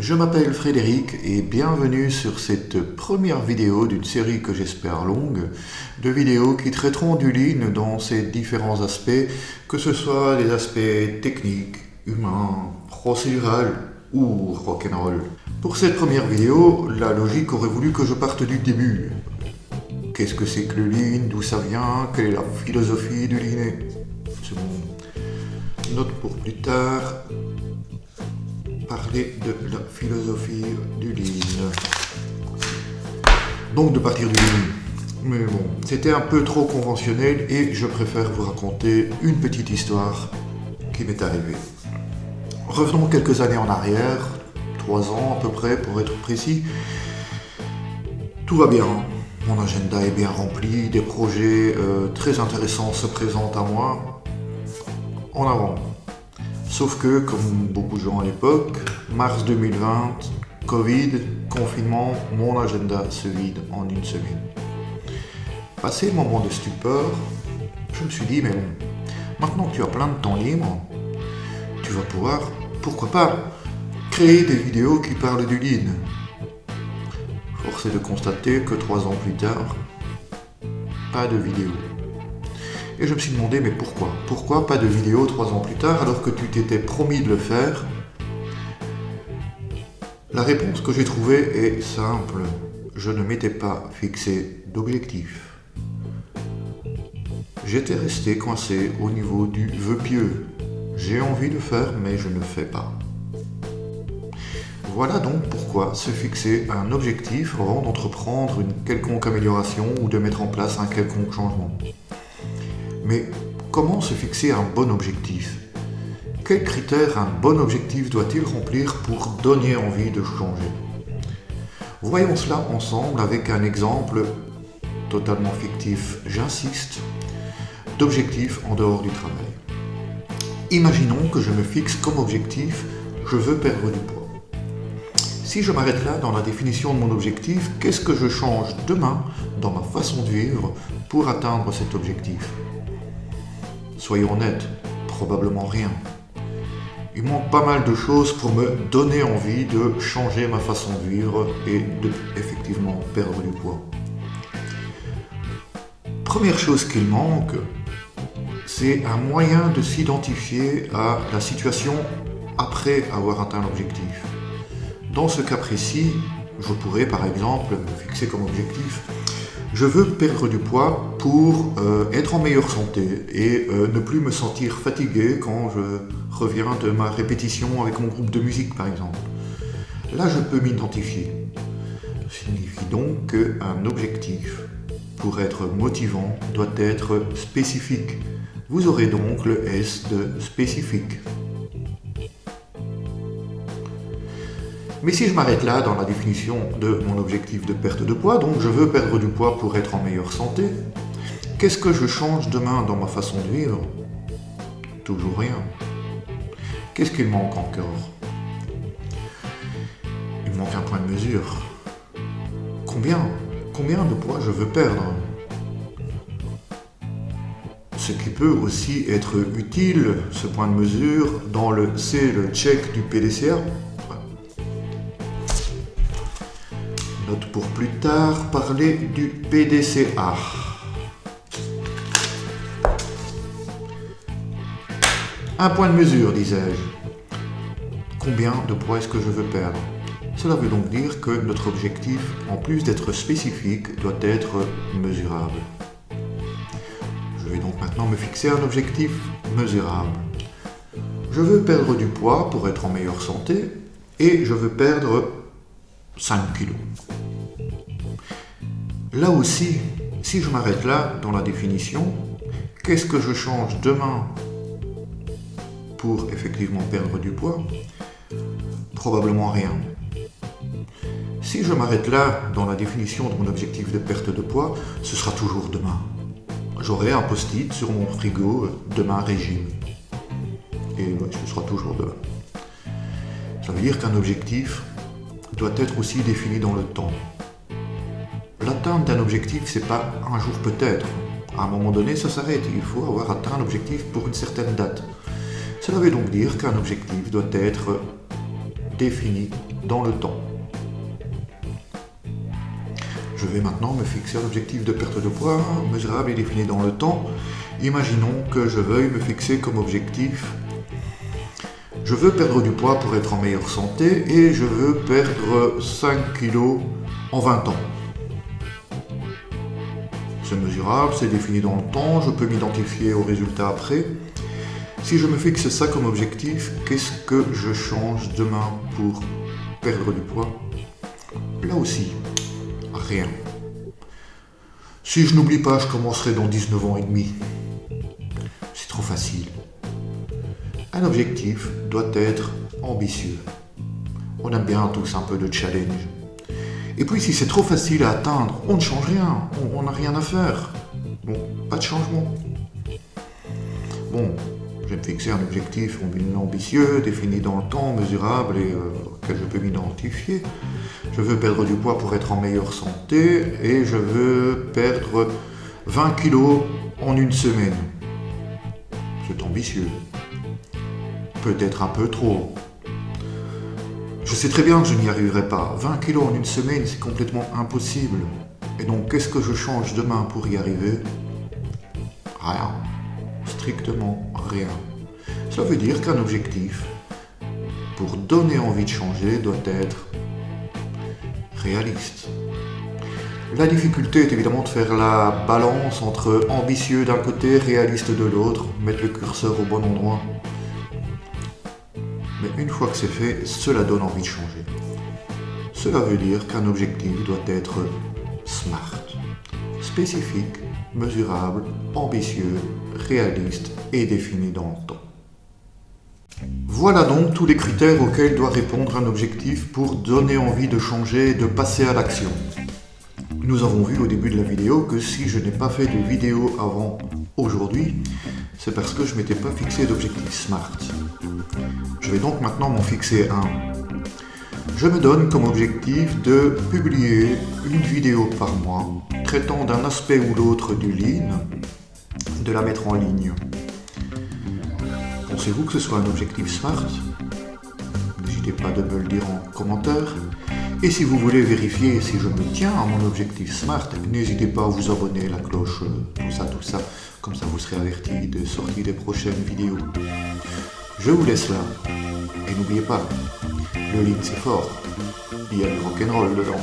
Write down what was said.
Je m'appelle Frédéric et bienvenue sur cette première vidéo d'une série que j'espère longue, de vidéos qui traiteront du Lean dans ses différents aspects, que ce soit des aspects techniques, humains, procéduraux ou rock'n'roll. Pour cette première vidéo, la logique aurait voulu que je parte du début. Qu'est-ce que c'est que le Lean, d'où ça vient, quelle est la philosophie du Lean? C'est bon. Note pour plus tard. Parler de la philosophie du Lean. Donc de partir du Lean. Mais bon, c'était un peu trop conventionnel et je préfère vous raconter une petite histoire qui m'est arrivée. Revenons quelques années en arrière, 3 ans à peu près pour être précis. Tout va bien, mon agenda est bien rempli, des projets très intéressants se présentent à moi. En avant. Sauf que, comme beaucoup de gens à l'époque, mars 2020, Covid, confinement, mon agenda se vide en une semaine. Passé le moment de stupeur, je me suis dit, mais bon, maintenant que tu as plein de temps libre, tu vas pouvoir, pourquoi pas, créer des vidéos qui parlent du Lean. Force est de constater que 3 ans plus tard, pas de vidéo. Et je me suis demandé, mais pourquoi? Pourquoi pas de vidéo 3 ans plus tard alors que tu t'étais promis de le faire? La réponse que j'ai trouvée est simple. Je ne m'étais pas fixé d'objectif. J'étais resté coincé au niveau du vœu pieux. J'ai envie de faire, mais je ne fais pas. Voilà donc pourquoi se fixer un objectif avant d'entreprendre une quelconque amélioration ou de mettre en place un quelconque changement. Mais comment se fixer un bon objectif? Quels critères un bon objectif doit-il remplir pour donner envie de changer? Voyons cela ensemble avec un exemple totalement fictif, j'insiste, d'objectif en dehors du travail. Imaginons que je me fixe comme objectif, je veux perdre du poids. Si je m'arrête là dans la définition de mon objectif, qu'est-ce que je change demain dans ma façon de vivre pour atteindre cet objectif? Soyons honnêtes, probablement rien. Il manque pas mal de choses pour me donner envie de changer ma façon de vivre et de effectivement perdre du poids. Première chose qu'il manque, c'est un moyen de s'identifier à la situation après avoir atteint l'objectif. Dans ce cas précis, je pourrais par exemple me fixer comme objectif je veux perdre du poids pour être en meilleure santé et ne plus me sentir fatigué quand je reviens de ma répétition avec mon groupe de musique par exemple. Là je peux m'identifier. Ça signifie donc qu'un objectif, pour être motivant, doit être spécifique. Vous aurez donc le S de spécifique. Mais si je m'arrête là dans la définition de mon objectif de perte de poids, donc je veux perdre du poids pour être en meilleure santé, qu'est-ce que je change demain dans ma façon de vivre? Toujours rien. Qu'est-ce qu'il manque encore? Il manque un point de mesure. Combien de poids je veux perdre? Ce qui peut aussi être utile, ce point de mesure, dans le check du PDCA. Note pour plus tard, parler du PDCA. Un point de mesure, disais-je. Combien de poids est-ce que je veux perdre? Cela veut donc dire que notre objectif, en plus d'être spécifique, doit être mesurable. Je vais donc maintenant me fixer un objectif mesurable. Je veux perdre du poids pour être en meilleure santé et je veux perdre 5 kilos. Là aussi, si je m'arrête là dans la définition, qu'est-ce que je change demain pour effectivement perdre du poids? Probablement rien. Si je m'arrête là dans la définition de mon objectif de perte de poids, ce sera toujours demain. J'aurai un post-it sur mon frigo, demain régime. Et ce sera toujours demain. Ça veut dire qu'un objectif doit être aussi défini dans le temps. L'atteinte d'un objectif, c'est pas un jour peut-être. À un moment donné, ça s'arrête. Il faut avoir atteint l'objectif pour une certaine date. Cela veut donc dire qu'un objectif doit être défini dans le temps. Je vais maintenant me fixer un objectif de perte de poids mesurable et défini dans le temps. Imaginons que je veuille me fixer comme objectif: je veux perdre du poids pour être en meilleure santé et je veux perdre 5 kg en 20 ans. C'est mesurable, c'est défini dans le temps, je peux m'identifier aux résultats après. Si je me fixe ça comme objectif, qu'est-ce que je change demain pour perdre du poids? Là aussi, rien. Si je n'oublie pas, je commencerai dans 19 ans et demi. C'est trop facile. Un objectif doit être ambitieux. On aime bien tous un peu de challenge. Et puis si c'est trop facile à atteindre, on ne change rien, on n'a rien à faire. Donc pas de changement. Bon, je vais me fixer un objectif ambitieux, défini dans le temps, mesurable et auquel je peux m'identifier. Je veux perdre du poids pour être en meilleure santé et je veux perdre 20 kilos en une semaine. C'est ambitieux. Peut-être un peu trop. Je sais très bien que je n'y arriverai pas. 20 kilos en une semaine, c'est complètement impossible. Et donc, qu'est-ce que je change demain pour y arriver? Rien. Strictement rien. Cela veut dire qu'un objectif, pour donner envie de changer, doit être réaliste. La difficulté est évidemment de faire la balance entre ambitieux d'un côté, réaliste de l'autre, mettre le curseur au bon endroit. Mais une fois que c'est fait, cela donne envie de changer. Cela veut dire qu'un objectif doit être SMART. Spécifique, mesurable, ambitieux, réaliste et défini dans le temps. Voilà donc tous les critères auxquels doit répondre un objectif pour donner envie de changer et de passer à l'action. Nous avons vu au début de la vidéo que si je n'ai pas fait de vidéo avant aujourd'hui, c'est parce que je ne m'étais pas fixé d'objectif SMART. Je vais donc maintenant m'en fixer un. Je me donne comme objectif de publier une vidéo par mois traitant d'un aspect ou l'autre du Lean, de la mettre en ligne. Pensez-vous que ce soit un objectif SMART? N'hésitez pas de me le dire en commentaire. Et si vous voulez vérifier si je me tiens à mon objectif SMART, n'hésitez pas à vous abonner, la cloche, tout ça. Comme ça vous serez averti des sorties des prochaines vidéos. Je vous laisse là. Et n'oubliez pas, le Lean c'est fort. Il y a du rock'n'roll dedans.